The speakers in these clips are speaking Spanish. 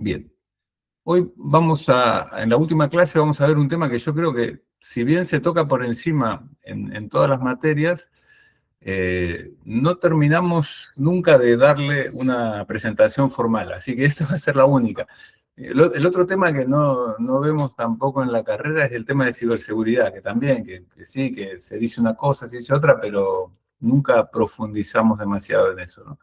Bien. Hoy en la última clase vamos a ver un tema que yo creo que, si bien se toca por encima en todas las materias, no terminamos nunca de darle una presentación formal, así que esta va a ser la única. El otro tema que no vemos tampoco en la carrera es el tema de ciberseguridad, que también, que sí, que se dice una cosa, se dice otra, pero nunca profundizamos demasiado en eso, ¿no?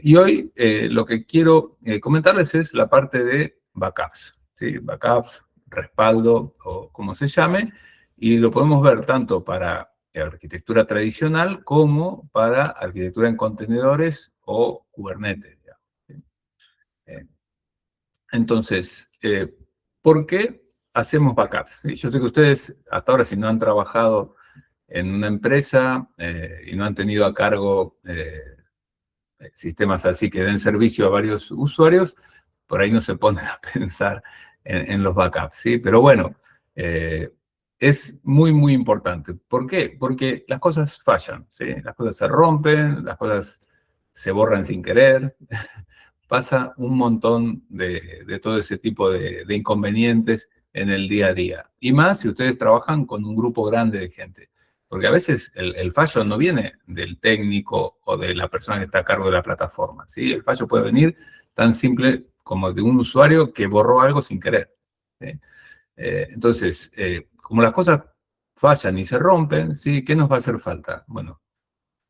Y hoy lo que quiero comentarles es la parte de backups, ¿sí? Backups, respaldo o como se llame, y lo podemos ver tanto para arquitectura tradicional como para arquitectura en contenedores o Kubernetes, digamos, ¿sí? Eh, entonces, ¿por qué hacemos backups? ¿Sí? Yo sé que ustedes hasta ahora, si no han trabajado en una empresa y no han tenido a cargo sistemas así que den servicio a varios usuarios, por ahí no se ponen a pensar en los backups, ¿sí? Pero bueno, es muy, muy importante. ¿Por qué? Porque las cosas fallan, ¿sí? Las cosas se rompen, las cosas se borran sin querer, pasa un montón de todo ese tipo de inconvenientes en el día a día. Y más si ustedes trabajan con un grupo grande de gente. Porque a veces el fallo no viene del técnico o de la persona que está a cargo de la plataforma, ¿sí? El fallo puede venir tan simple como de un usuario que borró algo sin querer, ¿sí? Entonces, como las cosas fallan y se rompen, ¿sí? ¿Qué nos va a hacer falta? Bueno,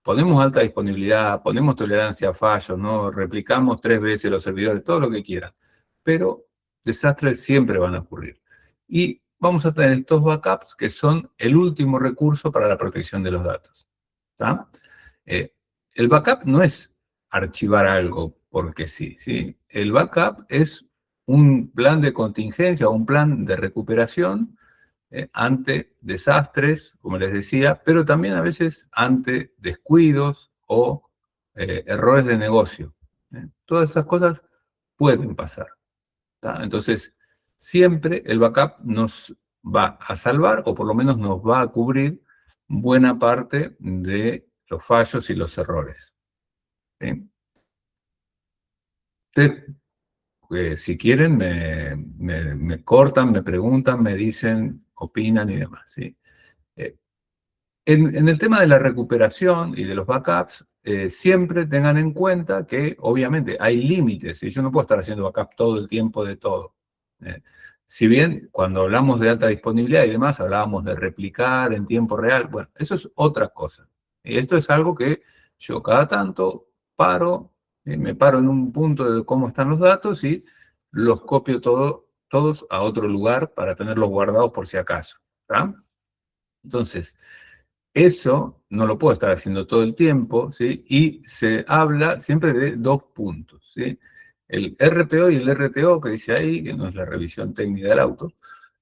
ponemos alta disponibilidad, ponemos tolerancia a fallos, ¿no? Replicamos 3 veces los servidores, todo lo que quieran. Pero desastres siempre van a ocurrir. Y vamos a tener estos backups que son el último recurso para la protección de los datos, ¿tá? El backup no es archivar algo porque sí, ¿sí? El backup es un plan de contingencia o un plan de recuperación ante desastres, como les decía, pero también a veces ante descuidos o errores de negocio. Todas esas cosas pueden pasar, ¿tá? Entonces, siempre el backup nos va a salvar, o por lo menos nos va a cubrir buena parte de los fallos y los errores, ¿sí? Ustedes, si quieren, me cortan, me preguntan, me dicen, opinan y demás, ¿sí? Eh, en el tema de la recuperación y de los backups, siempre tengan en cuenta que obviamente hay límites, y yo no puedo estar haciendo backup todo el tiempo de todo. Eh, si bien cuando hablamos de alta disponibilidad y demás, hablábamos de replicar en tiempo real, bueno, eso es otra cosa. Y esto es algo que yo cada tanto paro, me paro en un punto de cómo están los datos y los copio todos a otro lugar para tenerlos guardados por si acaso, ¿tá? Entonces, eso no lo puedo estar haciendo todo el tiempo, ¿sí? Y se habla siempre de 2 puntos, ¿sí? El RPO y el RTO, que dice ahí, que no es la revisión técnica del auto.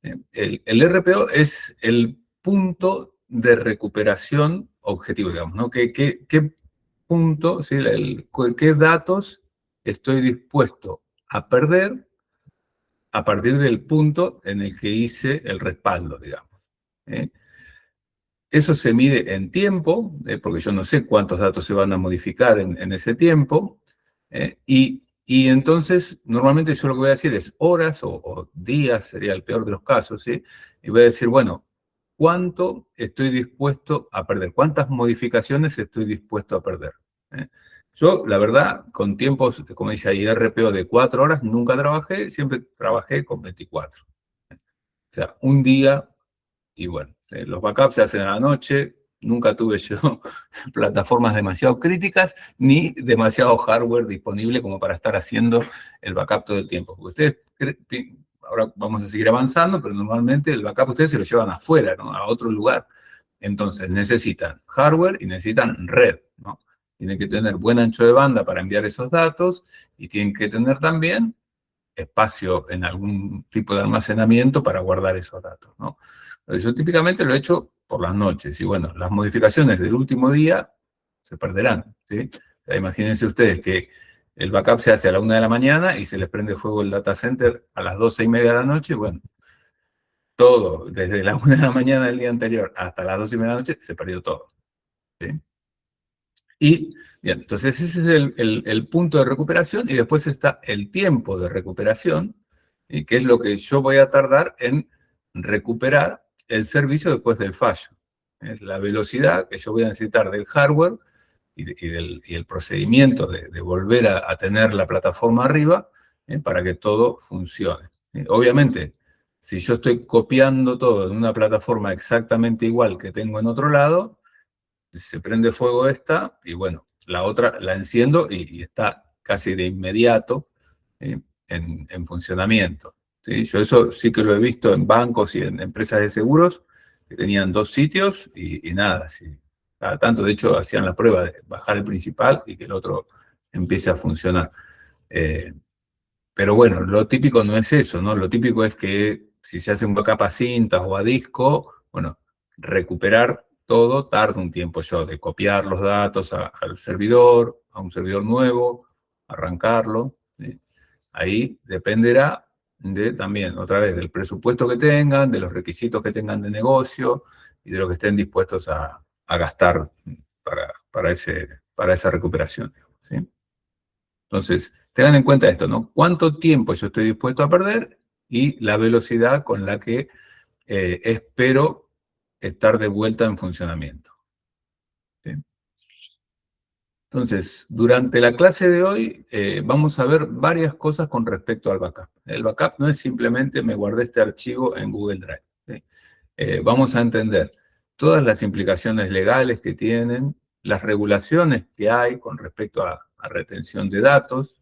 El RPO es el punto de recuperación objetivo, digamos, ¿no? ¿Qué punto, ¿sí? ¿Qué datos estoy dispuesto a perder a partir del punto en el que hice el respaldo, digamos? ¿Eh? Eso se mide en tiempo, porque yo no sé cuántos datos se van a modificar en ese tiempo, y entonces normalmente yo lo que voy a decir es horas o días, sería el peor de los casos, ¿sí? Y voy a decir, bueno, ¿cuánto estoy dispuesto a perder? ¿Cuántas modificaciones estoy dispuesto a perder? ¿Eh? Yo, la verdad, con tiempos, como dice ahí, RPO de 4 horas, nunca trabajé, siempre trabajé con 24. O sea, un día. Y bueno, los backups se hacen a la noche, nunca tuve yo plataformas demasiado críticas ni demasiado hardware disponible como para estar haciendo el backup todo el tiempo. Porque ustedes, ahora vamos a seguir avanzando, pero normalmente el backup ustedes se lo llevan afuera, ¿no? A otro lugar. Entonces necesitan hardware y necesitan red, ¿no? Tienen que tener buen ancho de banda para enviar esos datos y tienen que tener también espacio en algún tipo de almacenamiento para guardar esos datos, ¿no? Yo típicamente lo he hecho por las noches y bueno, las modificaciones del último día se perderán, ¿sí? O sea, imagínense ustedes que el backup se hace a la 1 de la mañana y se les prende fuego el data center a las 12:30 de la noche, bueno, todo, desde la 1 de la mañana del día anterior hasta las 12:30 de la noche, se perdió todo, ¿sí? Y, bien, entonces ese es el punto de recuperación, y después está el tiempo de recuperación, que es lo que yo voy a tardar en recuperar el servicio después del fallo. Es la velocidad que yo voy a necesitar del hardware y el procedimiento de volver a tener la plataforma arriba, para que todo funcione. Obviamente, si yo estoy copiando todo en una plataforma exactamente igual que tengo en otro lado, se prende fuego esta y bueno, la otra la enciendo y está casi de inmediato en funcionamiento. ¿Sí? Yo eso sí que lo he visto en bancos y en empresas de seguros que tenían dos sitios y nada, sí. Cada tanto, de hecho, hacían la prueba de bajar el principal y que el otro empiece a funcionar. Eh, pero bueno, lo típico no es eso, ¿no? Lo típico es que si se hace un backup a cintas o a disco, bueno, recuperar todo tarda un tiempo yo de copiar los datos al servidor, a un servidor nuevo, arrancarlo. ¿Sí? Ahí dependerá también, otra vez, del presupuesto que tengan, de los requisitos que tengan de negocio y de lo que estén dispuestos a gastar para esa recuperación. ¿Sí? Entonces, tengan en cuenta esto, ¿no? ¿Cuánto tiempo yo estoy dispuesto a perder y la velocidad con la que espero estar de vuelta en funcionamiento? ¿Sí? Entonces, durante la clase de hoy vamos a ver varias cosas con respecto al backup. El backup no es simplemente me guardé este archivo en Google Drive. ¿Sí? Vamos a entender todas las implicaciones legales que tienen, las regulaciones que hay con respecto a retención de datos.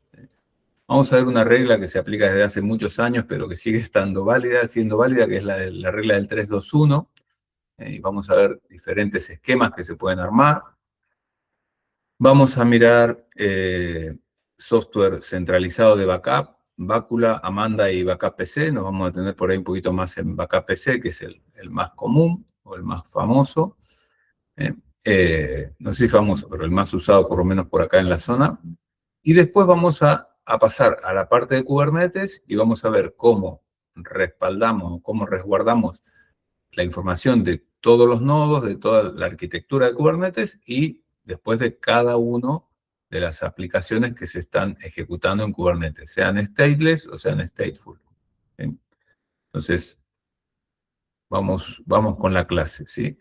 Vamos a ver una regla que se aplica desde hace muchos años, pero que sigue siendo válida, que es la regla del 3-2-1. Y vamos a ver diferentes esquemas que se pueden armar. Vamos a mirar software centralizado de backup, Bacula, Amanda y Backup PC. Nos vamos a tener por ahí un poquito más en Backup PC, que es el más común o el más famoso. No sé si famoso, pero el más usado por lo menos por acá en la zona. Y después vamos a pasar a la parte de Kubernetes y vamos a ver cómo respaldamos, cómo resguardamos la información de todos los nodos, de toda la arquitectura de Kubernetes y después de cada uno de las aplicaciones que se están ejecutando en Kubernetes, sean stateless o sean stateful. ¿Sí? Entonces, vamos con la clase, ¿sí?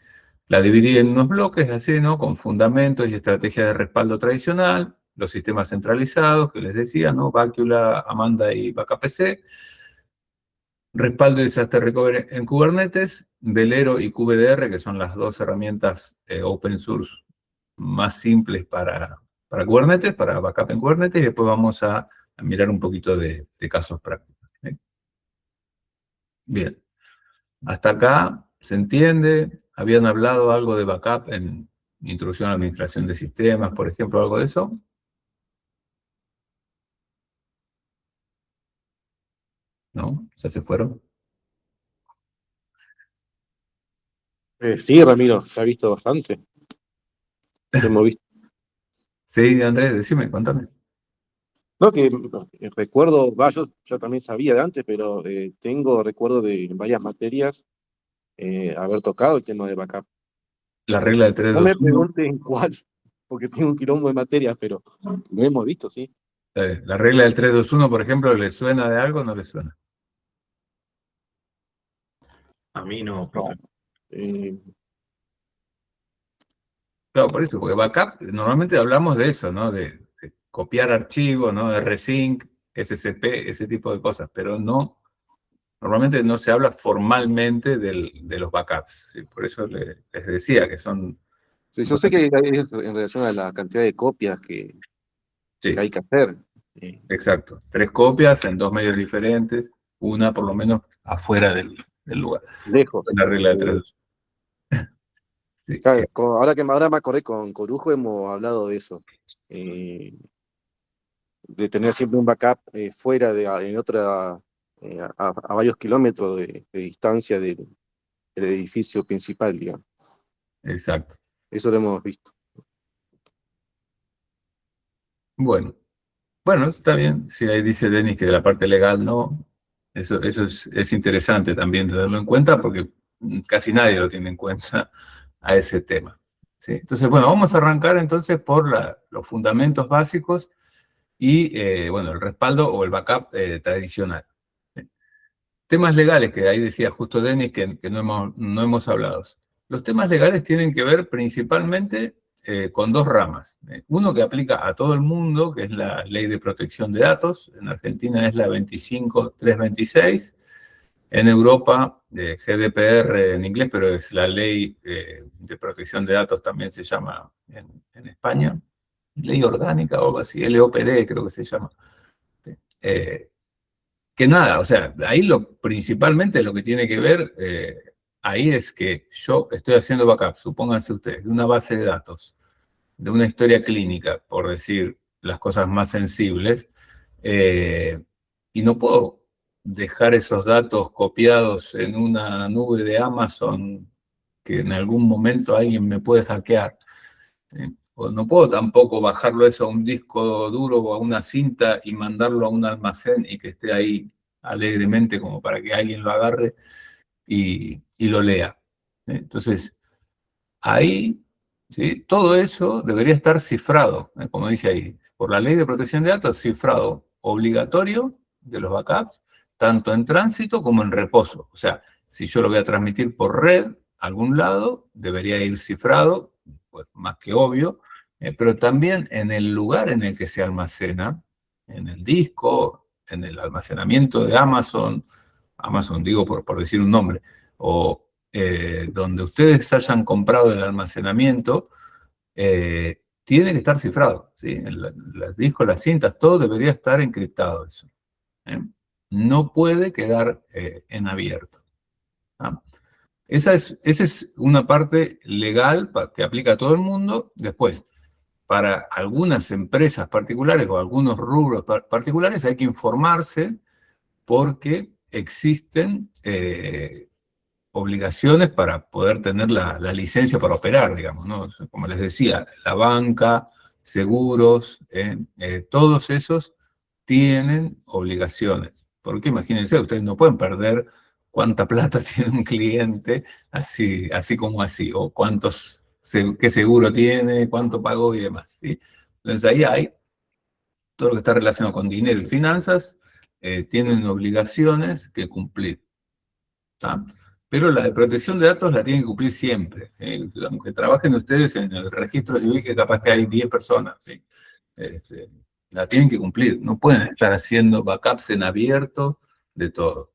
La dividí en unos bloques así, ¿no? Con fundamentos y estrategias de respaldo tradicional, los sistemas centralizados, que les decía, ¿no? Bacula, Amanda y BackupPC. Respaldo y Disaster Recovery en Kubernetes, Velero y QBDR, que son las dos herramientas open source más simples para Kubernetes, para backup en Kubernetes, y después vamos a mirar un poquito de casos prácticos. ¿Sí? Bien, hasta acá se entiende. ¿Habían hablado algo de backup en introducción a la administración de sistemas, por ejemplo, algo de eso? ¿No? ¿Ya se fueron? Sí, Ramiro, se ha visto bastante. Hemos visto. Sí, Andrés, decime, contame. No, que recuerdo, yo también sabía de antes, pero recuerdo de en varias materias haber tocado el tema de backup. La regla del No me 3-2-1. pregunte en cuál, porque tengo un quilombo de materias, pero lo hemos visto, sí. La regla del 3-2-1, por ejemplo, ¿le suena de algo o no le suena? A mí no, No. profe. Claro, por eso, porque backup, normalmente hablamos de eso, ¿no? De copiar archivos, ¿no? Rsync, SCP, ese tipo de cosas, pero no, normalmente no se habla formalmente de los backups. ¿Sí? Por eso les decía que son... Sí, yo sé que es en relación a la cantidad de copias que Sí, hay que hacer. exacto. 3 copias en 2 medios diferentes, una por lo menos afuera del lugar. Lejos. La regla de 3-2. Sí, Claro, ahora me acordé con Corujo hemos hablado de eso. De tener siempre un backup fuera en otra, a varios kilómetros de distancia del edificio principal, digamos. exacto. Eso lo hemos visto. Bueno, está bien. Si ahí dice Denis que de la parte legal no, eso es interesante también tenerlo en cuenta porque casi nadie lo tiene en cuenta a ese tema. ¿sí? Entonces, bueno, vamos a arrancar entonces por los fundamentos básicos y, bueno, el respaldo o el backup tradicional. Temas legales, que ahí decía justo Denis que no hemos hablado. Los temas legales tienen que ver principalmente con dos ramas. Uno que aplica a todo el mundo, que es la Ley de Protección de Datos. En Argentina es la 25326. En Europa, GDPR en inglés, pero es la Ley de Protección de Datos, también se llama en España. Ley orgánica o algo así, LOPD creo que se llama. Que nada, o sea, ahí principalmente lo que tiene que ver, ahí es que yo estoy haciendo backup, supónganse ustedes, de una base de datos, de una historia clínica, por decir las cosas más sensibles, y no puedo dejar esos datos copiados en una nube de Amazon que en algún momento alguien me puede hackear. O no puedo tampoco bajarlo eso a un disco duro o a una cinta y mandarlo a un almacén y que esté ahí alegremente como para que alguien lo agarre y lo lea. Entonces, ahí, ¿sí? Todo eso debería estar cifrado, como dice ahí, por la Ley de Protección de Datos, cifrado obligatorio de los backups, tanto en tránsito como en reposo. O sea, si yo lo voy a transmitir por red a algún lado, debería ir cifrado, pues más que obvio, pero también en el lugar en el que se almacena, en el disco, en el almacenamiento de Amazon, Amazon digo por decir un nombre, o donde ustedes hayan comprado el almacenamiento, tiene que estar cifrado, ¿sí? Los discos, las cintas, todo debería estar encriptado eso. No puede quedar en abierto. ¿Ah? Esa es una parte legal que aplica a todo el mundo. Después, para algunas empresas particulares o algunos rubros particulares hay que informarse porque existen obligaciones para poder tener la licencia para operar, digamos, ¿no? Como les decía, la banca, seguros, todos esos tienen obligaciones. Porque imagínense, ustedes no pueden perder cuánta plata tiene un cliente así como así, o qué seguro tiene, cuánto pagó y demás, ¿sí? Entonces ahí hay todo lo que está relacionado con dinero y finanzas, tienen obligaciones que cumplir. ¿Tá? Pero la de protección de datos la tienen que cumplir siempre. Aunque trabajen ustedes en el registro civil, que capaz que hay 10 personas, ¿sí? La tienen que cumplir. No pueden estar haciendo backups en abierto de todo.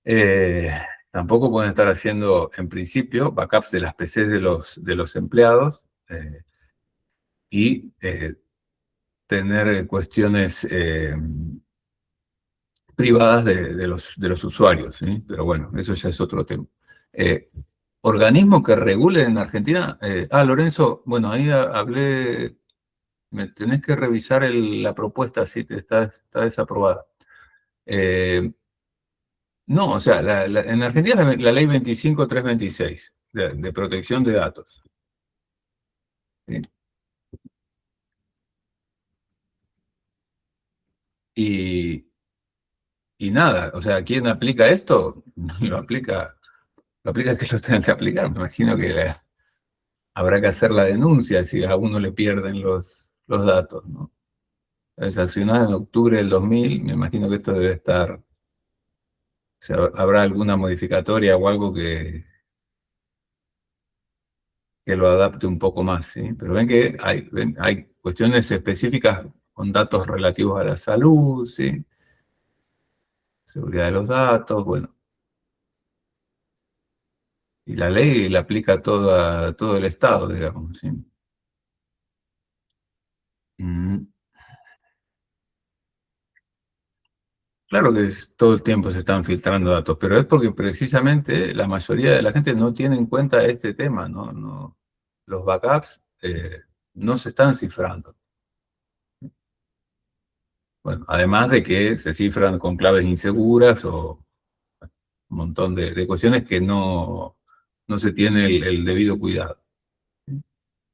¿Eh? Tampoco pueden estar haciendo, en principio, backups de las PCs de los empleados y tener cuestiones privadas de los usuarios, ¿sí? Pero bueno, eso ya es otro tema. Organismo que regule en Argentina. Lorenzo, bueno, ahí hablé, me tenés que revisar la propuesta, si está desaprobada. No, o sea, en Argentina la ley 25326 de protección de datos. ¿Sí? Y nada, o sea, ¿quién aplica esto? Lo aplica el que lo tengan que aplicar. Me imagino que habrá que hacer la denuncia si a uno le pierden los datos, ¿no? Sancionado en octubre del 2000, me imagino que esto debe estar, o sea, habrá alguna modificatoria o algo que lo adapte un poco más, ¿sí? Pero ven que hay cuestiones específicas con datos relativos a la salud, ¿sí? Seguridad de los datos, bueno. Y la ley la aplica a todo el Estado, digamos, ¿sí? Mm. Claro que todo el tiempo se están filtrando datos, pero es porque precisamente la mayoría de la gente no tiene en cuenta este tema, ¿no? Los backups no se están cifrando. Bueno, además de que se cifran con claves inseguras o un montón de cuestiones que no se tiene el debido cuidado.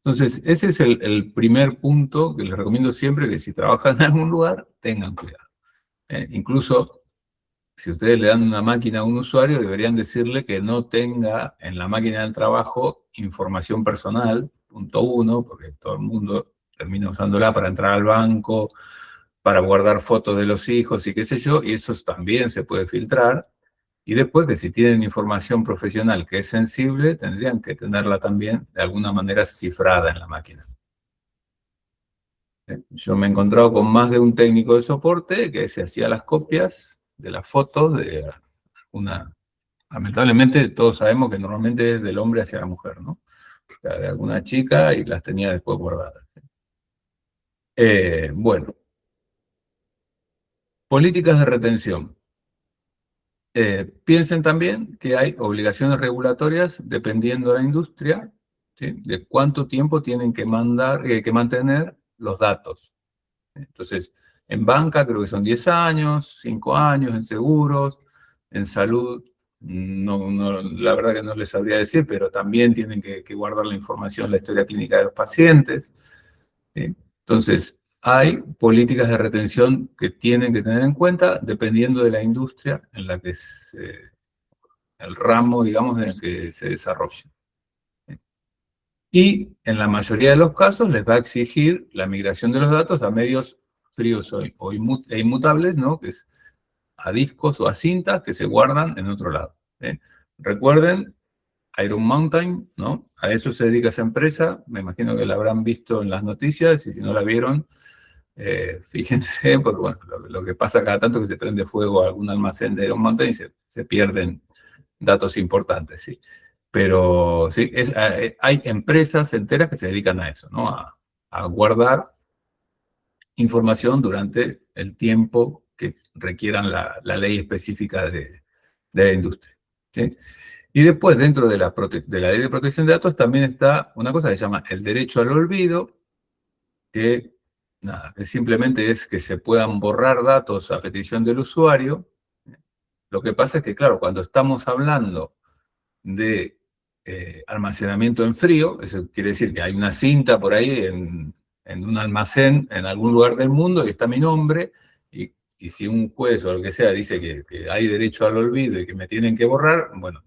Entonces, ese es el primer punto que les recomiendo siempre, que si trabajan en algún lugar, tengan cuidado. Incluso si ustedes le dan una máquina a un usuario, deberían decirle que no tenga en la máquina del trabajo información personal, punto uno, porque todo el mundo termina usándola para entrar al banco, para guardar fotos de los hijos y qué sé yo, y eso también se puede filtrar. Y después que si tienen información profesional que es sensible, tendrían que tenerla también de alguna manera cifrada en la máquina. Yo me he encontrado con más de un técnico de soporte que se hacía las copias de las fotos de una... Lamentablemente todos sabemos que normalmente es del hombre hacia la mujer, ¿no? O sea, de alguna chica y las tenía después guardadas. Bueno, políticas de retención. Piensen también que hay obligaciones regulatorias dependiendo de la industria, ¿sí? De cuánto tiempo tienen que mantener los datos. Entonces, en banca creo que son 10 años, 5 años, en seguros, en salud, la verdad que no les sabría decir, pero también tienen que guardar la información, la historia clínica de los pacientes, ¿sí? Entonces, hay políticas de retención que tienen que tener en cuenta dependiendo de la industria en la que el ramo, digamos, en el que se desarrolle. Y en la mayoría de los casos les va a exigir la migración de los datos a medios fríos e inmutables, ¿no? Que es a discos o a cintas que se guardan en otro lado. Recuerden, Iron Mountain, ¿no? A eso se dedica esa empresa. Me imagino que la habrán visto en las noticias y si no la vieron, fíjense, porque bueno, lo que pasa cada tanto es que se prende fuego a algún almacén de Iron Mountain y se pierden datos importantes, sí. Pero sí, hay empresas enteras que se dedican a eso, ¿no? A guardar información durante el tiempo que requieran la ley específica de la industria, ¿sí? Y después, dentro de de la ley de protección de datos, también está una cosa que se llama el derecho al olvido, que, nada, que simplemente es que se puedan borrar datos a petición del usuario. Lo que pasa es que, claro, cuando estamos hablando de almacenamiento en frío, eso quiere decir que hay una cinta por ahí en un almacén en algún lugar del mundo y está mi nombre, y si un juez o lo que sea dice que hay derecho al olvido y que me tienen que borrar, bueno,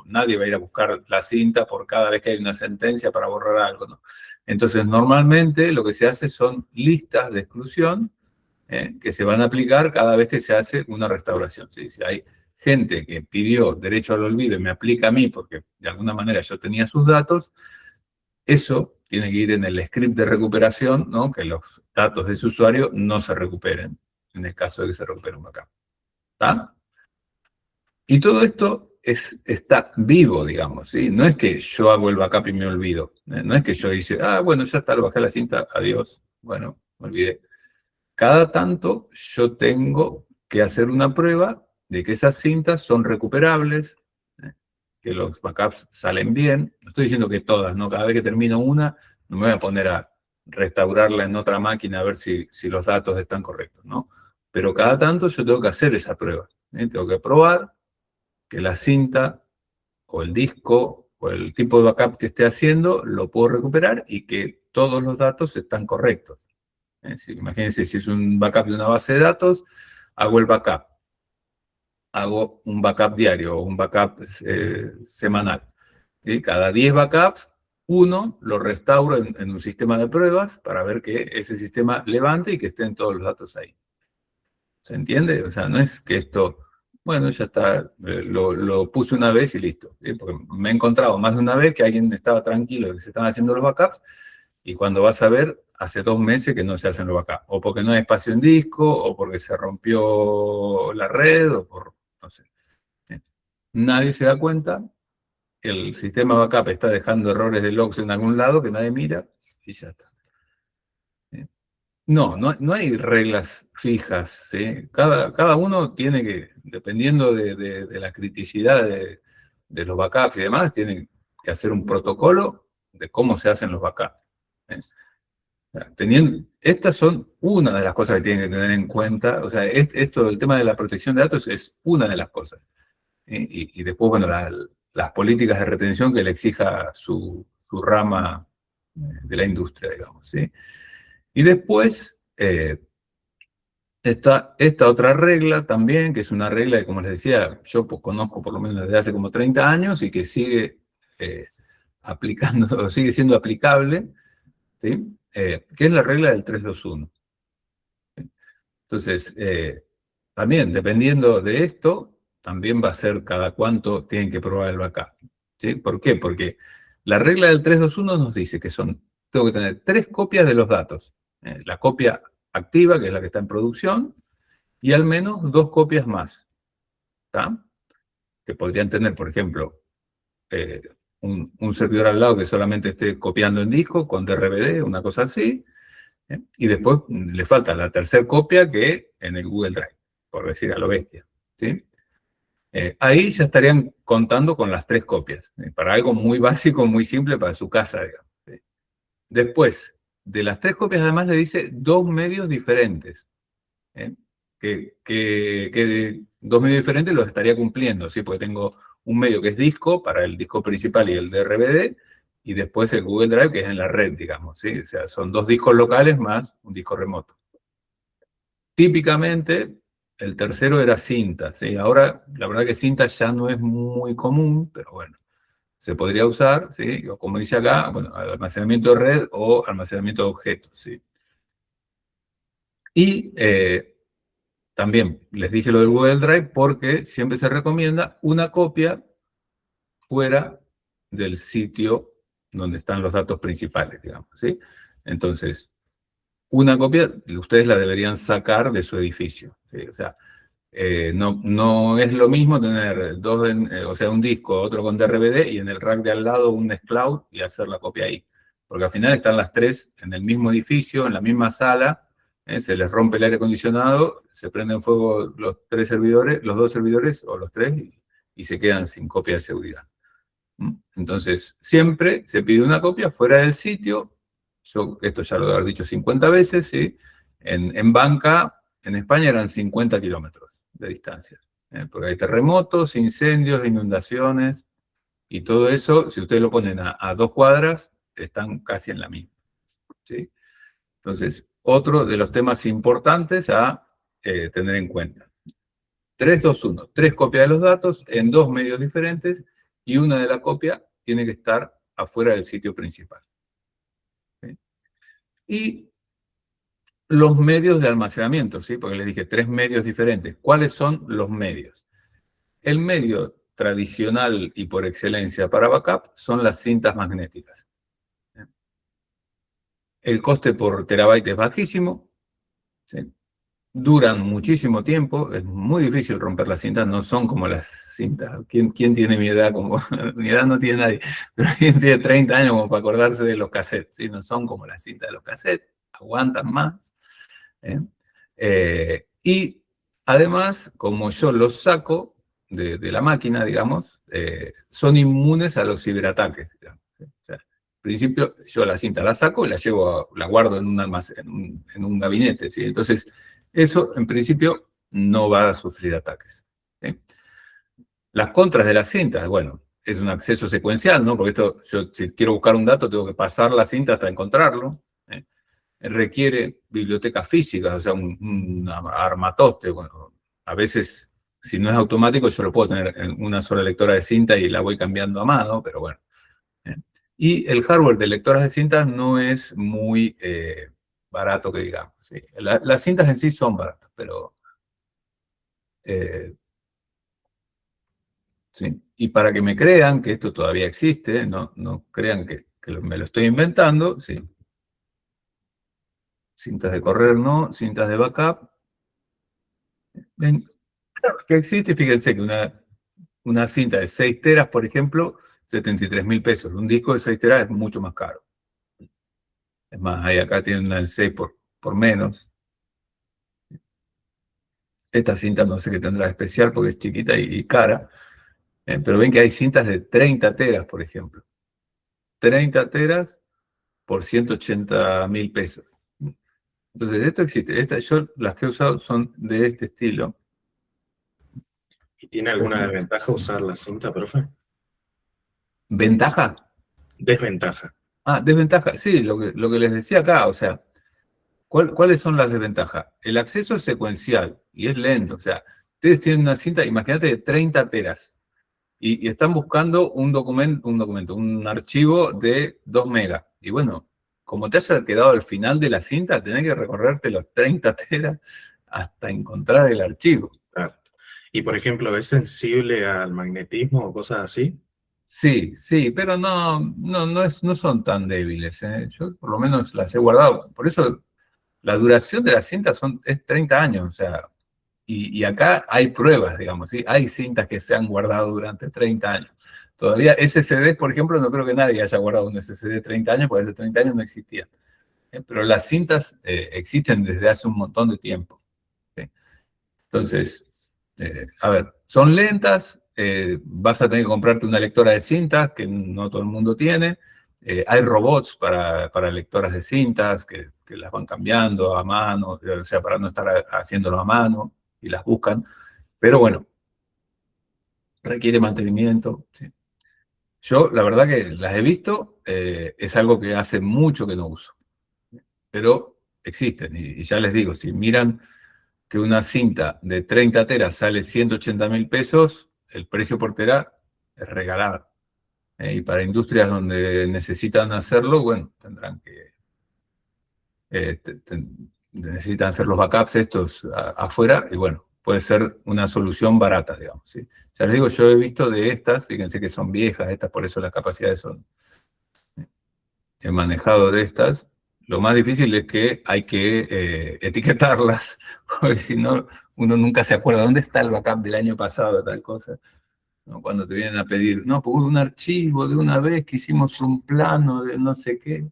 nadie va a ir a buscar la cinta por cada vez que hay una sentencia para borrar algo, ¿no? Entonces, normalmente lo que se hace son listas de exclusión que se van a aplicar cada vez que se hace una restauración. ¿Sí? Si hay gente que pidió derecho al olvido y me aplica a mí porque de alguna manera yo tenía sus datos, eso tiene que ir en el script de recuperación, ¿no? Que los datos de ese usuario no se recuperen, en el caso de que se recupere un backup. ¿Está? Y todo esto está vivo, digamos, ¿sí? No es que yo hago el backup y me olvido. No es que yo dice, bueno, ya está, lo bajé la cinta, adiós. Bueno, me olvidé. Cada tanto yo tengo que hacer una prueba de que esas cintas son recuperables, que los backups salen bien. No estoy diciendo que todas, ¿no? Cada vez que termino una, no me voy a poner a restaurarla en otra máquina a ver si los datos están correctos, ¿no? Pero cada tanto yo tengo que hacer esa prueba. Tengo que probar que la cinta o el disco o el tipo de backup que esté haciendo lo puedo recuperar y que todos los datos están correctos. Imagínense, si es un backup de una base de datos, hago el backup. Hago un backup diario o un backup semanal. ¿Sí? Cada 10 backups, uno lo restauro en un sistema de pruebas para ver que ese sistema levante y que estén todos los datos ahí. ¿Se entiende? O sea, no es que esto, bueno, ya está, lo puse una vez y listo. ¿Sí? Porque me he encontrado más de una vez que alguien estaba tranquilo de que se estaban haciendo los backups y cuando vas a ver, hace 2 meses que no se hacen los backups. O porque no hay espacio en disco, o porque se rompió la red, o por, no sé. Nadie se da cuenta que el sistema backup está dejando errores de logs en algún lado que nadie mira y ya está. No hay reglas fijas, ¿sí? Cada uno tiene que, dependiendo de la criticidad de los backups y demás, tiene que hacer un protocolo de cómo se hacen los backups. Estas son una de las cosas que tienen que tener en cuenta. O sea, esto del tema de la protección de datos es una de las cosas. Y después, bueno, las políticas de retención que le exija su rama de la industria, digamos, ¿sí? Y después, está esta otra regla también, que es una regla que, como les decía, yo conozco por lo menos desde hace como 30 años y que sigue aplicando, sigue siendo aplicable, ¿sí? Que es la regla del 3-2-1. Entonces, también, dependiendo de esto, también va a ser cada cuánto tienen que probar el backup, ¿sí? ¿Por qué? Porque la regla del 3-2-1 nos dice que tengo que tener 3 copias de los datos. La copia activa, que es la que está en producción, y al menos 2 copias más, ¿está? Que podrían tener, por ejemplo, un servidor al lado que solamente esté copiando en disco con DRBD, una cosa así, y después le falta la tercera copia que en el Google Drive, por decir a lo bestia, ¿sí? Ahí ya estarían contando con las 3 copias, para algo muy básico, muy simple para su casa, digamos, ¿sí? Después, de las 3 copias además le dice 2 medios diferentes, ¿eh? Que 2 medios diferentes los estaría cumpliendo, ¿sí? Porque tengo un medio que es disco, para el disco principal y el DRBD, y después el Google Drive, que es en la red, digamos, ¿sí? O sea, son 2 discos locales más un disco remoto. Típicamente, el tercero era cinta, ¿sí? Ahora, la verdad que cinta ya no es muy común, pero bueno, se podría usar, ¿sí? O como dice acá, bueno, almacenamiento de red o almacenamiento de objetos, ¿sí? Y también les dije lo del Google Drive porque siempre se recomienda una copia fuera del sitio donde están los datos principales, digamos, ¿sí? Entonces, una copia ustedes la deberían sacar de su edificio, ¿sí? O sea, no es lo mismo tener o sea, un disco, otro con DRBD y en el rack de al lado un Nextcloud y hacer la copia ahí. Porque al final están las 3 en el mismo edificio, en la misma sala, se les rompe el aire acondicionado, se prenden fuego los 3 servidores, los 2 servidores o los 3 y se quedan sin copia de seguridad. Entonces, siempre se pide una copia fuera del sitio. Yo esto ya lo he dicho 50 veces, ¿sí? En banca, en España eran 50 kilómetros de distancia, porque hay terremotos, incendios, inundaciones, y todo eso, si ustedes lo ponen a 2 cuadras, están casi en la misma, ¿sí? Entonces, otro de los temas importantes a tener en cuenta. 3-2-1, 3 copias de los datos en 2 medios diferentes, y una de la copia tiene que estar afuera del sitio principal, ¿sí? Y los medios de almacenamiento, ¿sí? Porque les dije 3 medios diferentes. ¿Cuáles son los medios? El medio tradicional y por excelencia para backup son las cintas magnéticas. El coste por terabyte es bajísimo, ¿sí? Duran muchísimo tiempo, es muy difícil romper las cintas, no son como las cintas. ¿Quién tiene mi edad? Mi edad no tiene nadie, pero alguien tiene 30 años como para acordarse de los cassettes, ¿sí? No son como las cintas de los cassettes, aguantan más, ¿eh? Y además, como yo los saco de la máquina, digamos, son inmunes a los ciberataques, digamos, ¿sí? O sea, al principio yo la cinta la saco y la llevo, la guardo en un almacén, en un gabinete, ¿sí? Entonces, eso en principio no va a sufrir ataques, ¿sí? Las contras de las cintas, bueno, es un acceso secuencial, ¿no? Porque esto, yo si quiero buscar un dato, tengo que pasar la cinta hasta encontrarlo, ¿eh? Requiere bibliotecas físicas, o sea, un armatoste. Bueno, a veces, si no es automático, yo lo puedo tener en una sola lectora de cinta y la voy cambiando a mano, pero bueno, ¿eh? Y el hardware de lectoras de cintas no es muy barato, que digamos, ¿sí? Las cintas en sí son baratas, pero ¿sí? Y para que me crean que esto todavía existe, no crean que me lo estoy inventando, ¿sí? Cintas de correr no, cintas de backup. Ven, que existe, fíjense que una cinta de 6 teras, por ejemplo, 73.000 pesos. Un disco de 6 teras es mucho más caro. Es más, ahí acá tienen una de 6 por menos. Esta cinta no sé qué tendrá de especial porque es chiquita y cara. Pero ven que hay cintas de 30 teras, por ejemplo. 30 teras por 180.000 pesos. Entonces, esto existe. Yo las que he usado son de este estilo. ¿Y tiene alguna desventaja usar la cinta, profe? ¿Ventaja? Desventaja. Ah, desventaja. Sí, lo que les decía acá, o sea, ¿Cuáles son las desventajas? El acceso es secuencial y es lento. O sea, ustedes tienen una cinta, imagínate, de 30 teras y están buscando un archivo de 2 megas. Y bueno, como te haya quedado al final de la cinta, tenés que recorrerte los 30 teras hasta encontrar el archivo. Claro. Y por ejemplo, ¿es sensible al magnetismo o cosas así? Sí, sí, pero no son tan débiles, ¿eh? Yo por lo menos las he guardado. Por eso la duración de las cintas es 30 años, o sea, y acá hay pruebas, digamos, ¿sí? Hay cintas que se han guardado durante 30 años. Todavía SSD, por ejemplo, no creo que nadie haya guardado un SSD 30 años, porque hace 30 años no existían. Pero las cintas existen desde hace un montón de tiempo. ¿Sí? Entonces, a ver, son lentas, vas a tener que comprarte una lectora de cintas que no todo el mundo tiene. Hay robots para lectoras de cintas que las van cambiando a mano, o sea, para no estar haciéndolo a mano y las buscan. Pero bueno, requiere mantenimiento. Sí. Yo, la verdad que las he visto, es algo que hace mucho que no uso. Pero existen, y ya les digo, si miran que una cinta de 30 teras sale 180.000 pesos, el precio por tera es regalado. Y para industrias donde necesitan hacerlo, bueno, tendrán que, necesitan hacer los backups estos afuera, y bueno, puede ser una solución barata, digamos. ¿Sí? Ya les digo, yo he visto de estas, fíjense que son viejas estas, por eso las capacidades son, he manejado de estas. Lo más difícil es que hay que etiquetarlas, porque si no, uno nunca se acuerda dónde está el backup del año pasado, tal cosa. ¿No? Cuando te vienen a pedir, no, pues un archivo de una vez que hicimos un plano de no sé qué,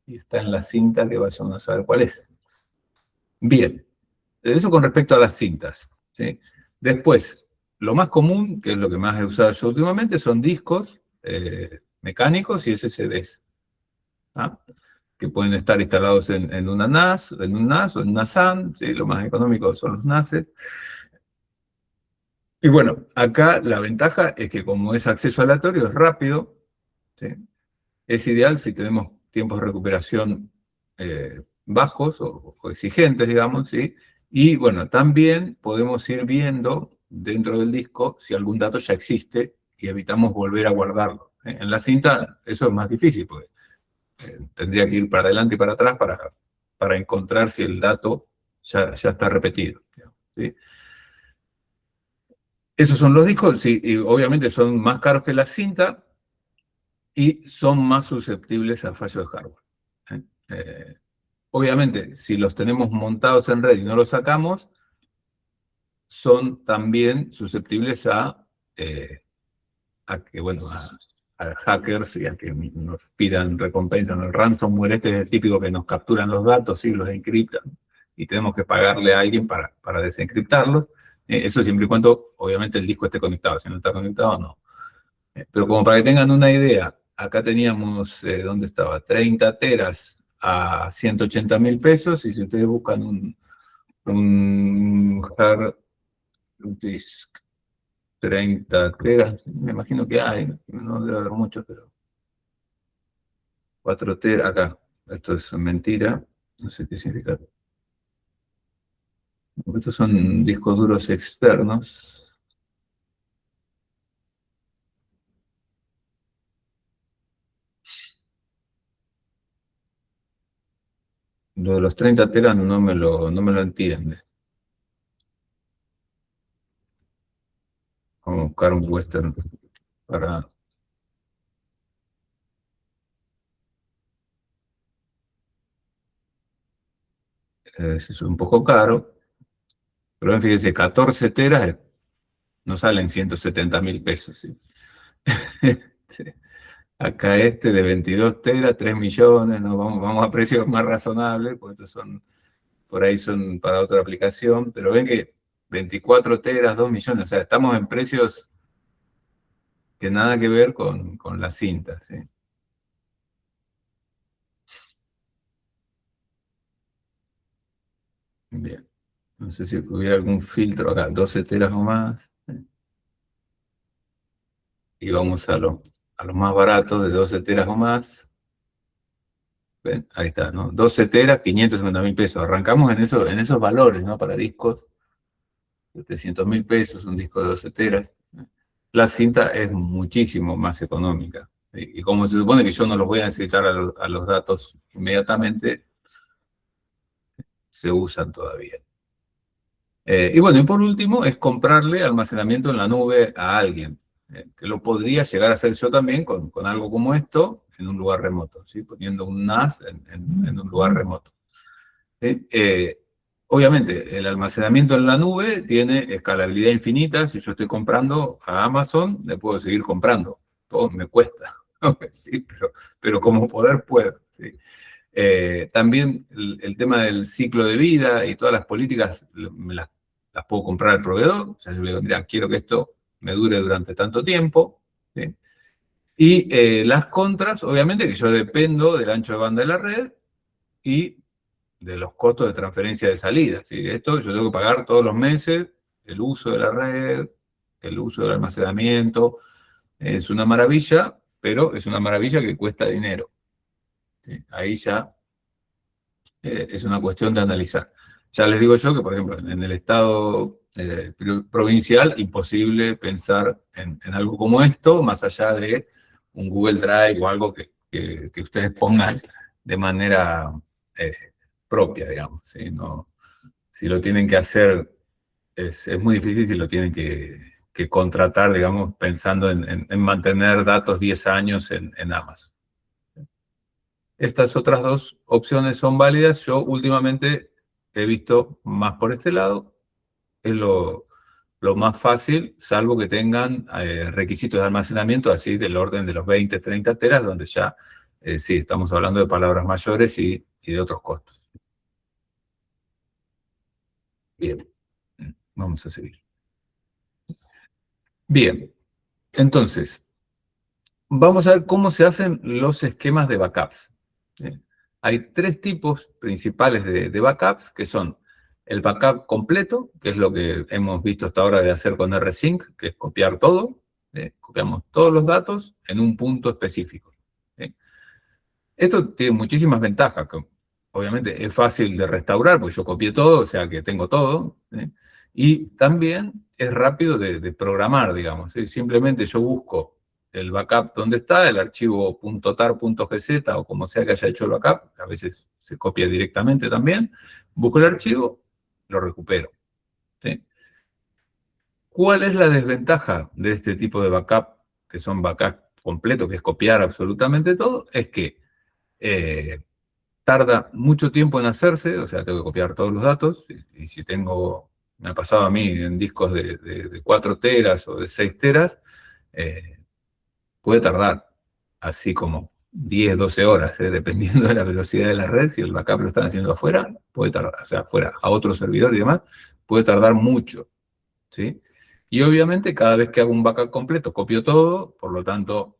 y está en la cinta que vayan a saber cuál es. Bien, eso con respecto a las cintas. ¿Sí? Después, lo más común, que es lo que más he usado yo últimamente, son discos mecánicos y SSDs. ¿Ah? Que pueden estar instalados en una NAS, en un NAS o en una SAN, ¿sí? Lo más económico son los NASes. Y bueno, acá la ventaja es que como es acceso aleatorio, es rápido, ¿sí? Es ideal si tenemos tiempos de recuperación bajos o exigentes, digamos, ¿sí? Y bueno, también podemos ir viendo dentro del disco si algún dato ya existe y evitamos volver a guardarlo. En la cinta eso es más difícil, porque tendría que ir para adelante y para atrás para encontrar si el dato ya está repetido. ¿Sí? Esos son los discos, sí, y obviamente son más caros que la cinta y son más susceptibles a fallos de hardware. Obviamente, si los tenemos montados en red y no los sacamos, son también susceptibles a que, bueno, a hackers y a que nos pidan recompensa. El ransomware este es el típico que nos capturan los datos y los encriptan y tenemos que pagarle a alguien para desencriptarlos. Eso siempre y cuando, obviamente, el disco esté conectado. Si no está conectado, no. Pero como para que tengan una idea, acá teníamos, ¿dónde estaba? 30 teras a 180.000 pesos, y si ustedes buscan un hard disk 30 teras, me imagino que hay, no debe haber muchos, pero 4 teras acá. Esto es mentira, no sé qué significa. Estos son discos duros externos. Lo de los 30 teras no me lo entiende. Vamos a buscar un western para... es un poco caro, pero fíjense, 14 teras no salen 170.000 pesos. ¿Sí? Acá este de 22 teras, 3 millones, ¿no? Vamos a precios más razonables, porque estos son, por ahí son para otra aplicación, pero ven que 24 teras, 2 millones, o sea, estamos en precios que nada que ver con la cinta. ¿Sí? Bien, no sé si hubiera algún filtro acá, 12 teras o más. Y vamos a los más baratos de 12 teras o más. ¿Ven? Ahí está, ¿no? 12 teras, 550.000 pesos. Arrancamos en esos valores, ¿no? Para discos, 700.000 pesos, un disco de 12 teras. La cinta es muchísimo más económica. Y como se supone que yo no los voy a necesitar a los datos inmediatamente, se usan todavía. Y bueno, y por último, es comprarle almacenamiento en la nube a alguien, que lo podría llegar a hacer yo también con algo como esto en un lugar remoto, ¿sí? Poniendo un NAS en un lugar remoto. ¿Sí? Obviamente, el almacenamiento en la nube tiene escalabilidad infinita. Si yo estoy comprando a Amazon, le puedo seguir comprando. Todo me cuesta, ¿no? Sí, pero como poder puedo, ¿sí? También el tema del ciclo de vida y todas las políticas me las puedo comprar al proveedor. O sea, yo le digo, mira, quiero que esto me dure durante tanto tiempo, ¿sí? Y las contras, obviamente, que yo dependo del ancho de banda de la red y de los costos de transferencia de salida, ¿sí? Esto yo tengo que pagar todos los meses el uso de la red, el uso del almacenamiento. Es una maravilla, pero es una maravilla que cuesta dinero, ¿sí? Ahí ya es una cuestión de analizar. Ya les digo yo que, por ejemplo, en el estado provincial, imposible pensar en algo como esto, más allá de un Google Drive o algo que ustedes pongan de manera propia, digamos, ¿sí? No, si lo tienen que hacer, es muy difícil si lo tienen que contratar, digamos, pensando en mantener datos 10 años en Amazon. Estas otras dos opciones son válidas. Yo últimamente he visto más por este lado. Es lo más fácil, salvo que tengan requisitos de almacenamiento así del orden de los 20, 30 teras, donde ya sí, estamos hablando de palabras mayores y de otros costos. Bien, vamos a seguir. Bien, entonces, vamos a ver cómo se hacen los esquemas de backups. Hay tres tipos principales de backups, que son el backup completo, que es lo que hemos visto hasta ahora de hacer con rsync, que es copiar todo. Copiamos todos los datos en un punto específico. Esto tiene muchísimas ventajas. Obviamente es fácil de restaurar, porque yo copié todo, o sea que tengo todo. Y también es rápido de programar, digamos. Simplemente yo busco el backup donde está, el archivo .tar.gz o como sea que haya hecho el backup, a veces se copia directamente también, busco el archivo, lo recupero. ¿Sí? ¿Cuál es la desventaja de este tipo de backup, que son backup completos, que es copiar absolutamente todo? Es que tarda mucho tiempo en hacerse, o sea, tengo que copiar todos los datos, y si tengo, me ha pasado a mí en discos de 4 teras o de 6 teras, puede tardar así como 10, 12 horas, dependiendo de la velocidad de la red. Si el backup lo están haciendo afuera, puede tardar, o sea, afuera a otro servidor y demás, puede tardar mucho, ¿sí? Y obviamente cada vez que hago un backup completo, copio todo, por lo tanto,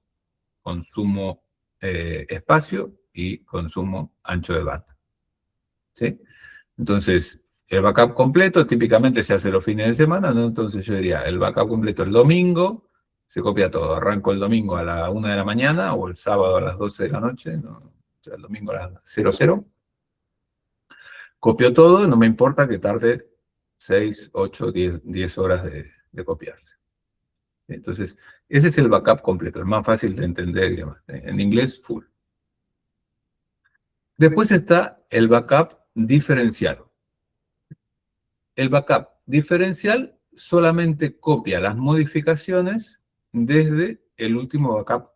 consumo espacio y consumo ancho de banda, ¿sí? Entonces, el backup completo típicamente se hace los fines de semana, ¿no? Entonces yo diría, el backup completo el domingo, se copia todo. Arranco el domingo a la 1 de la mañana o el sábado a las 12 de la noche, ¿no? O sea, el domingo a las 00. Copio todo, no me importa que tarde 6, 8, 10 horas de copiarse. Entonces, ese es el backup completo, el más fácil de entender y demás. En inglés, full. Después está el backup diferencial. El backup diferencial solamente copia las modificaciones desde el último backup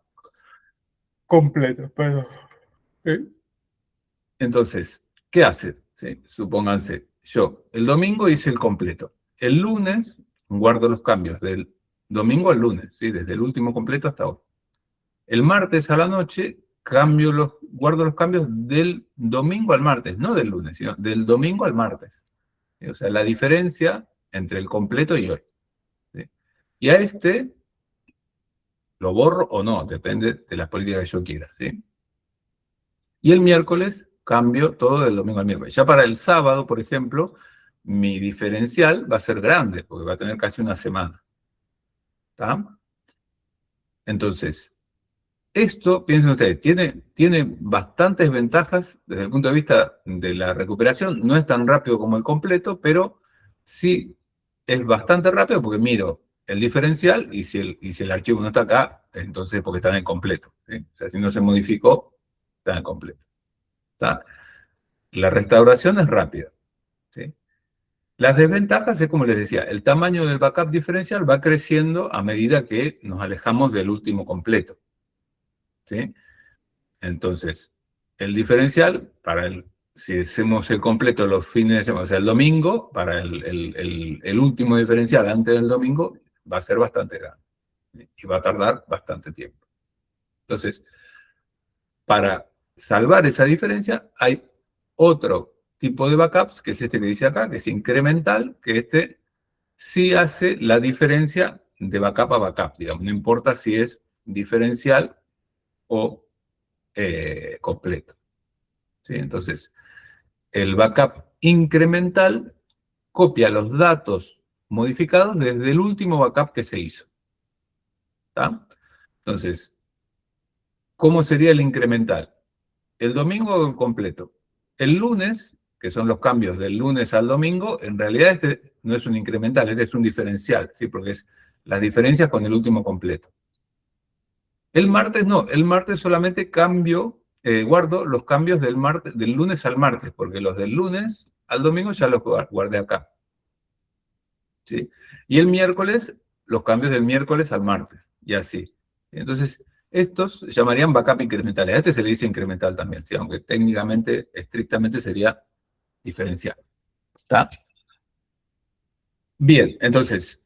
completo. Perdón. Entonces, ¿qué hace? ¿Sí? Supónganse, yo el domingo hice el completo. El lunes guardo los cambios del domingo al lunes, ¿sí? Desde el último completo hasta hoy. El martes a la noche guardo los cambios del domingo al martes, no del lunes, sino del domingo al martes. ¿Sí? O sea, la diferencia entre el completo y hoy. ¿Sí? Y a este lo borro o no, depende de las políticas que yo quiera. ¿Sí? Y el miércoles cambio todo del domingo al miércoles. Ya para el sábado, por ejemplo, mi diferencial va a ser grande, porque va a tener casi una semana. ¿Está? Entonces, Esto, piensen ustedes, tiene bastantes ventajas desde el punto de vista de la recuperación. No es tan rápido como el completo, pero sí es bastante rápido porque miro el diferencial y si el archivo no está acá, entonces porque está en el completo, ¿sí? O sea, si no se modificó, está en el completo. ¿Está? La restauración es rápida, ¿sí? Las desventajas es, como les decía, el tamaño del backup diferencial va creciendo a medida que nos alejamos del último completo, ¿sí? Entonces, el diferencial, si hacemos el completo los fines de semana, o sea, el domingo, para el último diferencial antes del domingo, va a ser bastante grande, ¿sí? Y va a tardar bastante tiempo. Entonces, para salvar esa diferencia, hay otro tipo de backups, que es este que dice acá, que es incremental, que este sí hace la diferencia de backup a backup, digamos, no importa si es diferencial o completo, ¿sí? Entonces, el backup incremental copia los datos modificados desde el último backup que se hizo, ¿tá? Entonces, ¿cómo sería el incremental? El domingo completo. El lunes, que son los cambios del lunes al domingo, en realidad este no es un incremental, este es un diferencial, ¿sí? Porque es las diferencias con el último completo. El martes no, el martes solamente guardo los cambios del lunes al martes, porque los del lunes al domingo ya los guardé acá, ¿sí? Y el miércoles, los cambios del miércoles al martes, y así. Entonces, estos se llamarían backup incrementales. A este se le dice incremental también, ¿sí? Aunque técnicamente, estrictamente sería diferencial. ¿Está? Bien, entonces,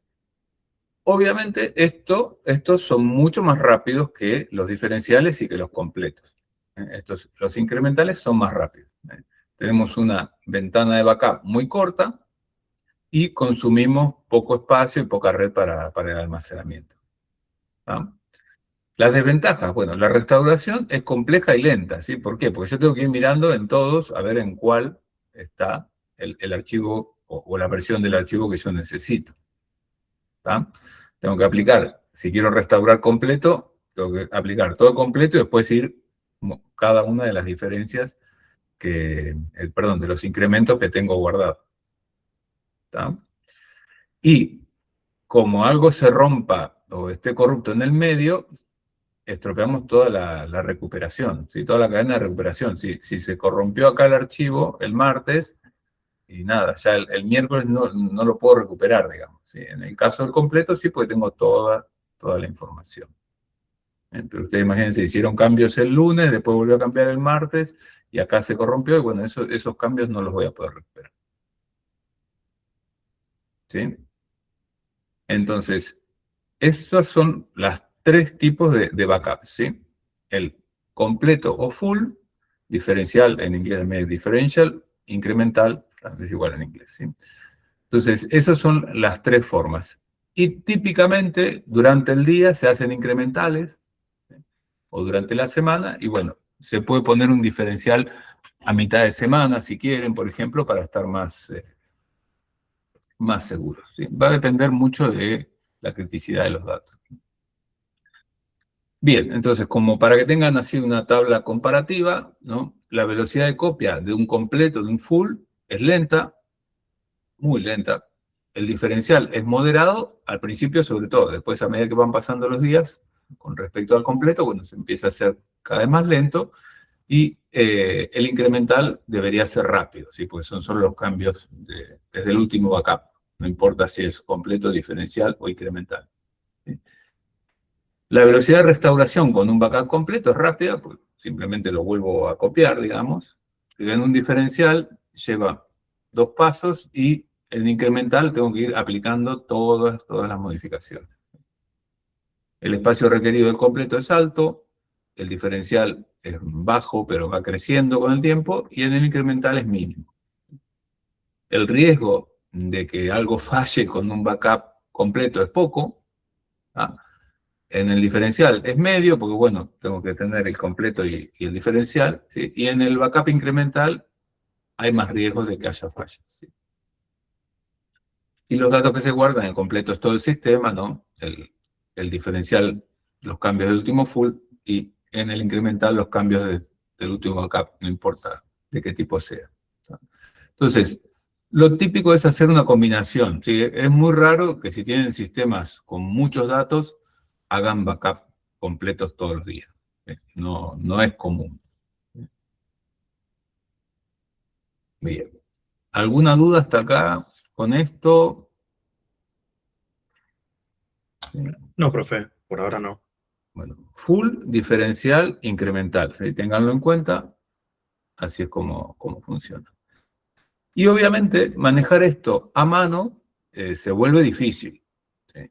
obviamente estos son mucho más rápidos que los diferenciales y que los completos. Los incrementales son más rápidos. Tenemos una ventana de backup muy corta y consumimos poco espacio y poca red para el almacenamiento. ¿Ah? Las desventajas, bueno, la restauración es compleja y lenta, ¿sí? ¿Por qué? Porque yo tengo que ir mirando en todos a ver en cuál está el archivo o la versión del archivo que yo necesito. ¿Tá? Tengo que aplicar, si quiero restaurar completo, tengo que aplicar todo completo y después ir cada una de las diferencias perdón, de los incrementos que tengo guardados. ¿Tá? Y como algo se rompa o esté corrupto en el medio, estropeamos toda la recuperación, ¿sí? Toda la cadena de recuperación. Si se corrompió acá el archivo el martes, y nada, ya el miércoles no lo puedo recuperar, digamos, ¿sí? En el caso del completo sí, porque tengo toda la información. Pero ustedes imagínense, hicieron cambios el lunes, después volvió a cambiar el martes, y acá se corrompió, y bueno, esos cambios no los voy a poder recuperar. ¿Sí? Entonces, esos son los tres tipos de backups, ¿sí? El completo o full, diferencial, en inglés también es differential, incremental, también es igual en inglés, ¿sí? Entonces, esas son las tres formas. Y típicamente, durante el día se hacen incrementales, ¿sí? O durante la semana, y bueno, se puede poner un diferencial a mitad de semana, si quieren, por ejemplo, para estar más seguros, ¿sí? Va a depender mucho de la criticidad de los datos. Bien, entonces, como para que tengan así una tabla comparativa, ¿no? La velocidad de copia de un completo, de un full, es lenta, muy lenta. El diferencial es moderado, al principio sobre todo, después a medida que van pasando los días, con respecto al completo, bueno, se empieza a hacer cada vez más lento, y el incremental debería ser rápido, ¿sí? Porque son solo los cambios desde el último backup, no importa si es completo, diferencial o incremental, ¿sí? La velocidad de restauración con un backup completo es rápida, pues simplemente lo vuelvo a copiar, digamos. En un diferencial lleva 2 pasos y en incremental tengo que ir aplicando todas las modificaciones. El espacio requerido del completo es alto, el diferencial es bajo, pero va creciendo con el tiempo, y en el incremental es mínimo. El riesgo de que algo falle con un backup completo es poco, ¿ah? En el diferencial es medio, porque bueno, tengo que tener el completo y el diferencial, ¿sí? Y en el backup incremental hay más riesgos de que haya fallas, ¿sí? Y los datos que se guardan, el completo es todo el sistema, ¿no? El diferencial, los cambios del último full, y en el incremental los cambios del último backup, no importa de qué tipo sea. Entonces, lo típico es hacer una combinación, ¿sí? Es muy raro que si tienen sistemas con muchos datos, hagan backup completos todos los días. No, no es común. Bien. ¿Alguna duda hasta acá con esto? No, profe, por ahora no. Bueno, full, diferencial, incremental. ¿Sí? Ténganlo en cuenta. Así es como funciona. Y obviamente manejar esto a mano se vuelve difícil. ¿Sí?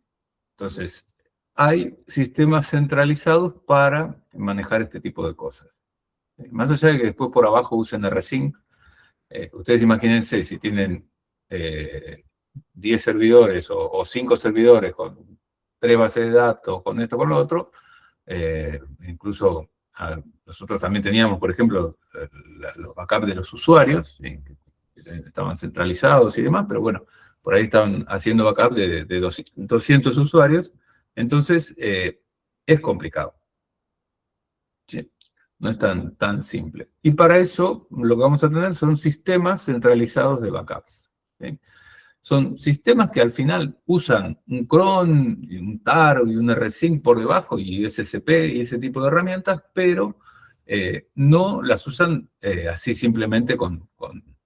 Entonces, hay sistemas centralizados para manejar este tipo de cosas. Más allá de que después por abajo usen rsync, ustedes imagínense si tienen 10 servidores o 5 servidores con 3 bases de datos, con esto, con lo otro, incluso nosotros también teníamos, por ejemplo, los backups de los usuarios, ¿sí? Estaban centralizados y demás, pero bueno, por ahí estaban haciendo backup de 200 usuarios, entonces es complicado. ¿Sí? No es tan simple. Y para eso lo que vamos a tener son sistemas centralizados de backups. ¿Sí? Son sistemas que al final usan un cron, y un TAR y un rsync por debajo y SCP y ese tipo de herramientas, pero no las usan así simplemente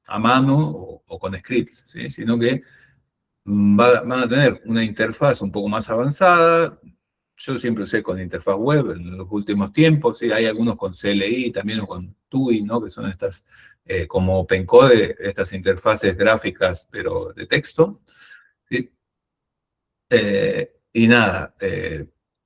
a mano o con scripts, ¿sí? Sino que van a tener una interfaz un poco más avanzada. Yo siempre usé con interfaz web en los últimos tiempos, ¿sí? Hay algunos con CLI también o con TUI, ¿no? Que son estas, como OpenCode, estas interfaces gráficas, pero de texto. ¿Sí? Y nada,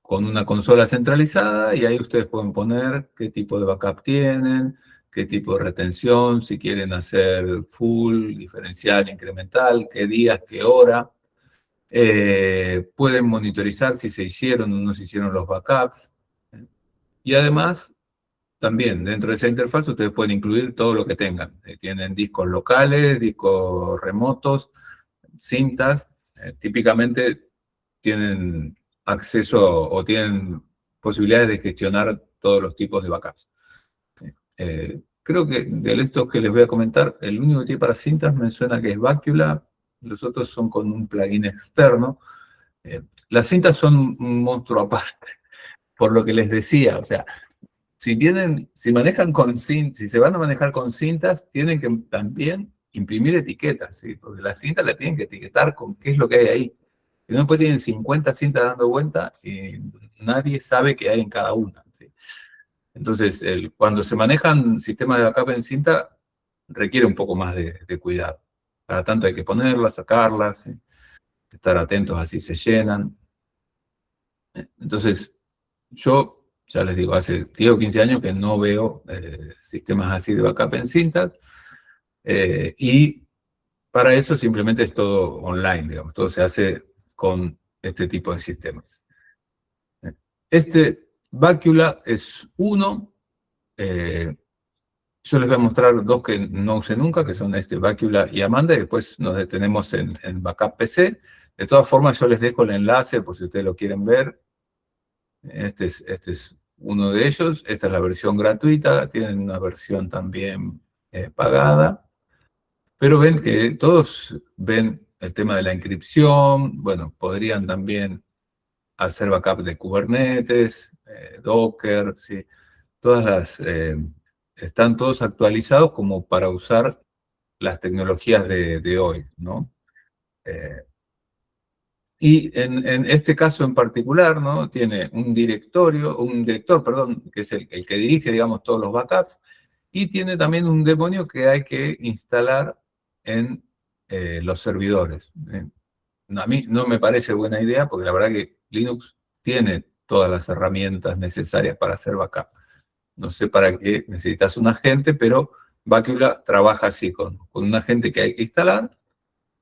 con una consola centralizada y ahí ustedes pueden poner qué tipo de backup tienen, qué tipo de retención, si quieren hacer full, diferencial, incremental, qué días, qué hora. Pueden monitorizar si se hicieron o no se hicieron los backups. Y además, también dentro de esa interfaz ustedes pueden incluir todo lo que tengan. Tienen discos locales, discos remotos, cintas. Típicamente tienen acceso o tienen posibilidades de gestionar todos los tipos de backups. Creo que de estos que les voy a comentar, el único que tiene para cintas me suena que es Bacula, los otros son con un plugin externo. Las cintas son un monstruo aparte, por lo que les decía, o sea, si manejan con cintas, si se van a manejar con cintas, tienen que también imprimir etiquetas, ¿sí? Porque la cinta la tienen que etiquetar con qué es lo que hay ahí. Y no después tienen 50 cintas dando vuelta y nadie sabe qué hay en cada una, ¿sí? Entonces, cuando se manejan sistemas de backup en cinta, requiere un poco más de cuidado. Cada tanto hay que ponerlas, sacarlas, ¿sí? Estar atentos a si se llenan. Entonces, yo, ya les digo, hace 10 o 15 años que no veo sistemas así de backup en cintas, y para eso simplemente es todo online, digamos, todo se hace con este tipo de sistemas. Este Bacula es uno. Yo les voy a mostrar dos que no usé nunca, que son Bacula y Amanda, y después nos detenemos en Backup PC. De todas formas, yo les dejo el enlace por si ustedes lo quieren ver. Este es uno de ellos. Esta es la versión gratuita. Tienen una versión también pagada. Pero ven que todos ven el tema de la encripción. Bueno, podrían también hacer backup de Kubernetes, Docker, ¿sí? Están todos actualizados como para usar las tecnologías de hoy, ¿no? Y en este caso en particular, ¿no? Tiene un director, perdón, que es el que dirige, digamos, todos los backups, y tiene también un demonio que hay que instalar en los servidores. A mí no me parece buena idea, porque la verdad que Linux tiene todas las herramientas necesarias para hacer backup. No sé para qué necesitas un agente, pero Bacula trabaja así, con un agente que hay que instalar,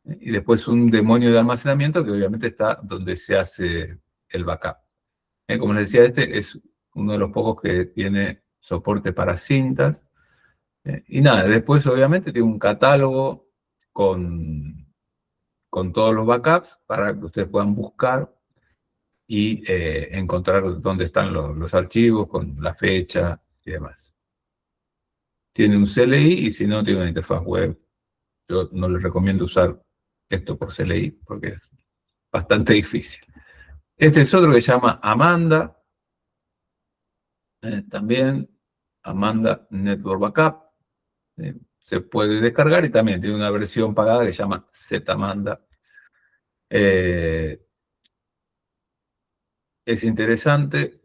y después un demonio de almacenamiento que obviamente está donde se hace el backup. Como les decía, este es uno de los pocos que tiene soporte para cintas. Y nada, después obviamente tiene un catálogo con todos los backups para que ustedes puedan buscar. y encontrar dónde están los archivos con la fecha y demás. Tiene un CLI y si no, tiene una interfaz web. Yo no les recomiendo usar esto por CLI porque es bastante difícil. Este es otro que se llama Amanda. También Amanda Network Backup. Se puede descargar y también tiene una versión pagada que se llama Zamanda. Es interesante.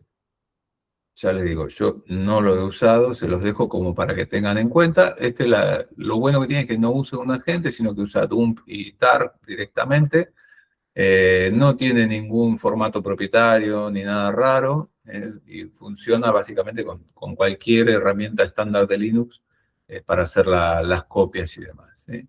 Ya les digo, yo no lo he usado, se los dejo como para que tengan en cuenta. Lo bueno que tiene es que no usa un agente, sino que usa dump y tar directamente. No tiene ningún formato propietario ni nada raro, y funciona básicamente con cualquier herramienta estándar de Linux para hacer las copias y demás, ¿sí?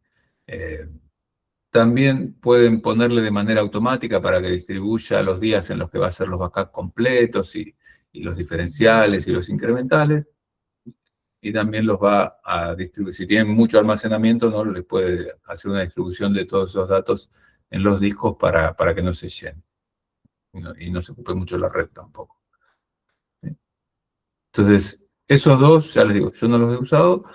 También pueden ponerle de manera automática para que distribuya los días en los que va a hacer los backups completos y los diferenciales y los incrementales. Y también los va a distribuir. Si tienen mucho almacenamiento, ¿no? Les puede hacer una distribución de todos esos datos en los discos para que no se llenen. Y no se ocupe mucho la red tampoco. ¿Sí? Entonces, esos dos, ya les digo, yo no los he usado.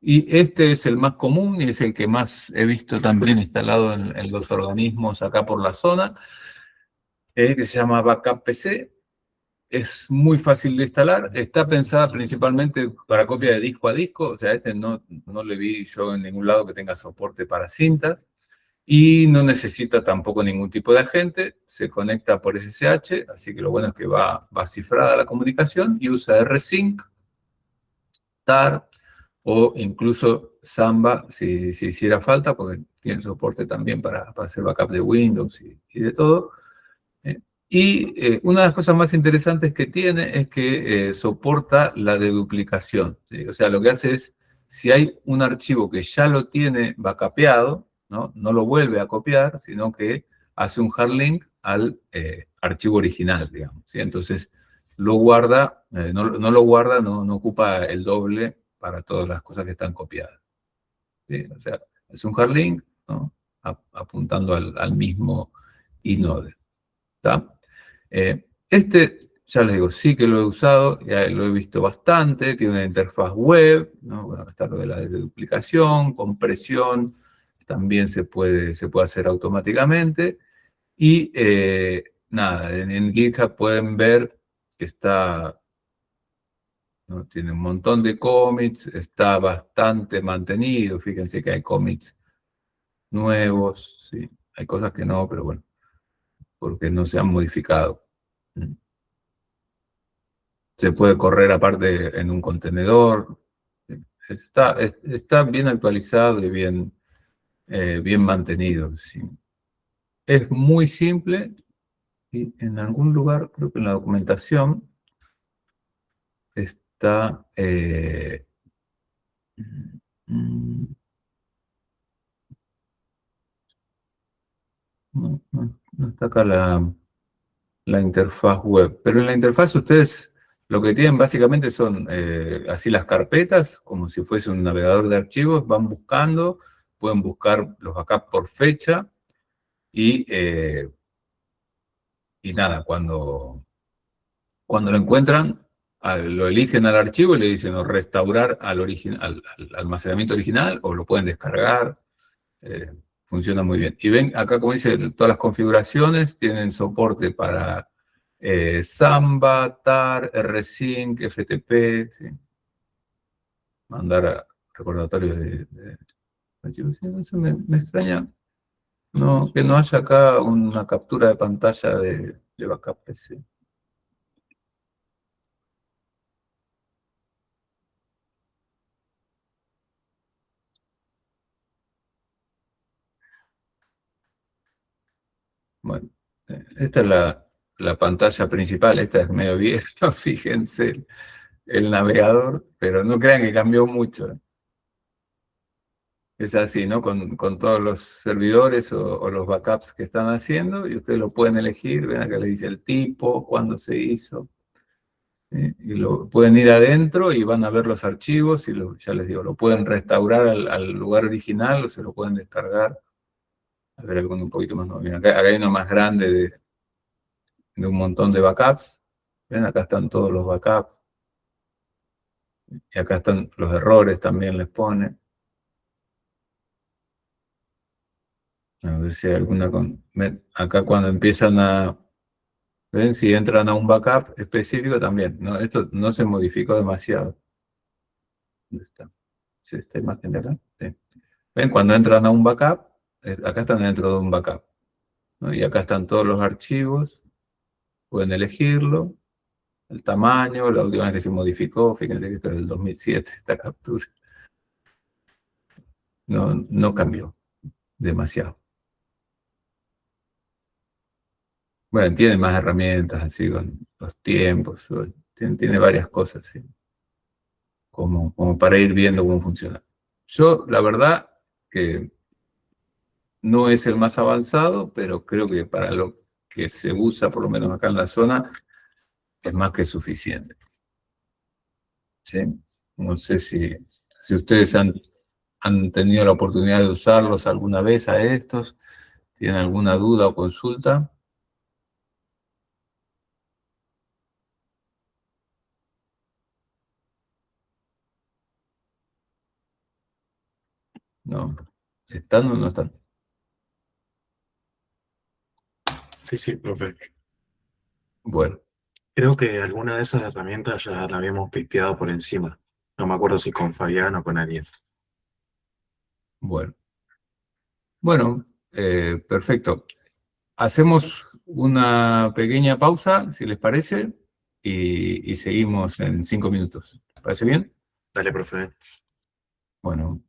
Y este es el más común y es el que más he visto también instalado en los organismos acá por la zona, que se llama Backup PC. Es muy fácil de instalar, está pensada principalmente para copia de disco a disco, o sea, no le vi yo en ningún lado que tenga soporte para cintas, y no necesita tampoco ningún tipo de agente, se conecta por SSH, así que lo bueno es que va cifrada la comunicación, y usa rsync, tar, o incluso Samba, si hiciera falta, porque tiene soporte también para hacer backup de Windows y de todo. Y una de las cosas más interesantes que tiene es que soporta la deduplicación, ¿sí? O sea, lo que hace es, si hay un archivo que ya lo tiene backupeado, ¿no? No lo vuelve a copiar, sino que hace un hard link al archivo original, digamos, ¿sí? Entonces, lo guarda, no lo guarda, no ocupa el doble para todas las cosas que están copiadas, ¿sí? O sea, es un hard link, ¿no? Apuntando al mismo inode. ¿Está? Ya les digo, sí que lo he usado, ya lo he visto bastante, tiene una interfaz web, ¿no? Bueno, está lo de la duplicación, compresión, también se puede hacer automáticamente. Y nada, en GitHub pueden ver que está, ¿no? Tiene un montón de commits, está bastante mantenido, fíjense que hay commits nuevos, ¿sí? Hay cosas que no, pero bueno, porque no se han modificado. Se puede correr aparte en un contenedor. Está bien actualizado y bien mantenido. ¿Sí? Es muy simple y en algún lugar, creo que en la documentación, está... no está acá la interfaz web, pero en la interfaz ustedes lo que tienen básicamente son así las carpetas, como si fuese un navegador de archivos, van buscando, pueden buscar los backups por fecha y nada, cuando lo encuentran, lo eligen al archivo y le dicen o restaurar al almacenamiento original o lo pueden descargar. Funciona muy bien. Y ven, acá como dice, todas las configuraciones tienen soporte para Samba, tar, rsync, FTP, ¿sí? Mandar recordatorios de archivos. Sí, eso me extraña que no haya acá una captura de pantalla de backup PC. Bueno, esta es la pantalla principal, esta es medio vieja, fíjense el navegador, pero no crean que cambió mucho. Es así, ¿no? Con todos los servidores o los backups que están haciendo, y ustedes lo pueden elegir, ven acá le dice el tipo, cuándo se hizo, y lo pueden ir adentro y van a ver los archivos, y ya les digo, lo pueden restaurar al lugar original o se lo pueden descargar. A ver, alguno un poquito más, no, acá hay uno más grande de un montón de backups. ¿Ven? Acá están todos los backups. Y acá están los errores, también les pone. A ver si hay alguna con... ¿Ven? Acá cuando empiezan a... ¿Ven? Si entran a un backup específico también. ¿No? Esto no se modificó demasiado. ¿Dónde está? ¿Es esta imagen de acá? Sí. ¿Ven? Cuando entran a un backup, acá están dentro de un backup, ¿no? Y acá están todos los archivos. Pueden elegirlo. El tamaño, la última vez que se modificó, fíjense que esto es del 2007, esta captura. No cambió demasiado. Bueno, tiene más herramientas, así, con los tiempos, tiene varias cosas, ¿sí? Como para ir viendo cómo funciona. Yo, la verdad, que no es el más avanzado, pero creo que para lo que se usa, por lo menos acá en la zona, es más que suficiente. ¿Sí? No sé si ustedes han tenido la oportunidad de usarlos alguna vez a estos. ¿Tienen alguna duda o consulta? No. ¿Están o no están? Sí, profe. Bueno, Creo que alguna de esas herramientas ya la habíamos pisteado por encima. No me acuerdo si con Fabián o con alguien. bueno. Bueno, perfecto. Hacemos una pequeña pausa, si les parece, y seguimos en 5 minutos. ¿Parece bien? Dale, profe. Bueno.